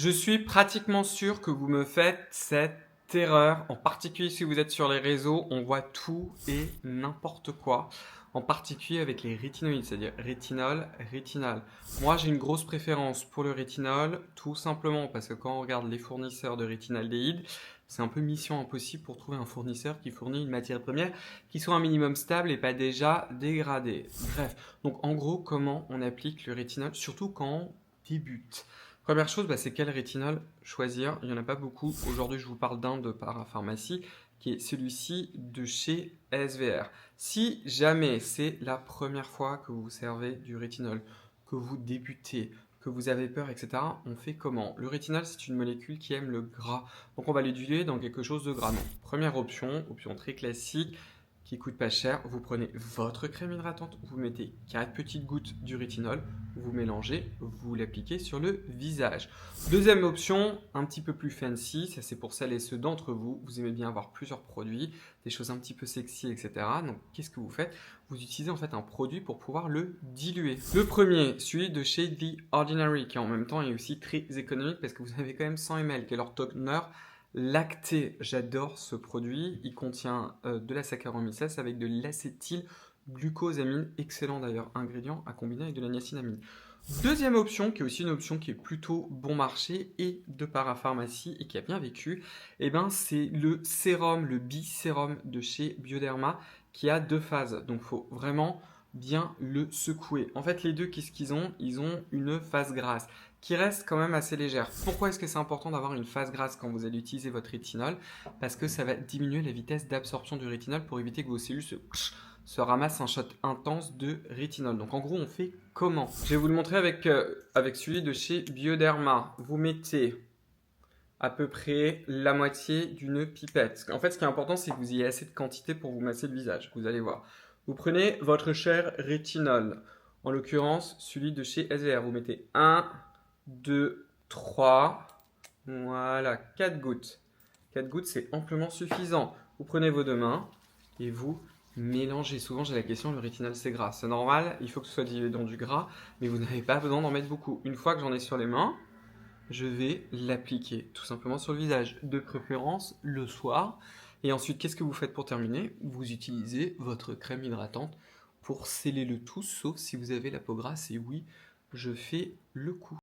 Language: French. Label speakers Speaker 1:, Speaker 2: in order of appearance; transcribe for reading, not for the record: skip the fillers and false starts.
Speaker 1: Je suis pratiquement sûr que vous me faites cette erreur, en particulier si vous êtes sur les réseaux, on voit tout et n'importe quoi, en particulier avec les rétinoïdes, c'est-à-dire rétinol, rétinal. Moi, j'ai une grosse préférence pour le rétinol, tout simplement parce que quand on regarde les fournisseurs de rétinaldéhyde, c'est un peu mission impossible pour trouver un fournisseur qui fournit une matière première qui soit un minimum stable et pas déjà dégradée. Bref, donc en gros, comment on applique le rétinol, surtout quand on débute. Première chose, c'est quel rétinol choisir. Il n'y en a pas beaucoup. Aujourd'hui, je vous parle d'un de parapharmacie, qui est celui-ci de chez SVR. Si jamais c'est la première fois que vous vous servez du rétinol, que vous débutez, que vous avez peur, etc., on fait comment? Le rétinol, c'est une molécule qui aime le gras. Donc, on va le diluer dans quelque chose de gras. Donc, première option, option très classique, qui coûte pas cher, vous prenez votre crème hydratante, vous mettez 4 petites gouttes du rétinol, vous mélangez, vous l'appliquez sur le visage. Deuxième option, un petit peu plus fancy, ça c'est pour celles et ceux d'entre vous, vous aimez bien avoir plusieurs produits, des choses un petit peu sexy, etc. Donc qu'est-ce que vous faites? Vous utilisez en fait un produit pour pouvoir le diluer. Le premier, celui de chez The Ordinary, qui en même temps est aussi très économique parce que vous avez quand même 100 ml, qui est leur toner lacté. J'adore ce produit, il contient de la saccharomycène avec de l'acétylglucosamine, excellent d'ailleurs ingrédient à combiner avec de la niacinamide. Deuxième option, qui est aussi une option qui est plutôt bon marché et de parapharmacie et qui a bien vécu, c'est le sérum, le bisérum de chez Bioderma qui a 2 phases. Donc il faut vraiment bien le secouer. En fait, les deux, qu'est-ce qu'ils ont? Ils ont une phase grasse qui reste quand même assez légère. Pourquoi est-ce que c'est important d'avoir une phase grasse quand vous allez utiliser votre rétinol? Parce que ça va diminuer la vitesse d'absorption du rétinol pour éviter que vos cellules se ramassent un shot intense de rétinol. Donc en gros, on fait comment? Je vais vous le montrer avec celui de chez Bioderma. Vous mettez à peu près la moitié d'une pipette. En fait, ce qui est important, c'est que vous ayez assez de quantité pour vous masser le visage. Vous allez voir. Vous prenez votre cher rétinol. En l'occurrence, celui de chez SVR. Vous mettez 1, 2, 3, voilà, 4 gouttes. 4 gouttes, c'est amplement suffisant. Vous prenez vos deux mains et vous mélangez. Souvent, j'ai la question, le rétinol, c'est gras. C'est normal, il faut que ce soit dilué dans du gras, mais vous n'avez pas besoin d'en mettre beaucoup. Une fois que j'en ai sur les mains, je vais l'appliquer tout simplement sur le visage, de préférence le soir. Et ensuite, qu'est-ce que vous faites pour terminer? Vous utilisez votre crème hydratante pour sceller le tout, sauf si vous avez la peau grasse. Et oui, je fais le coup.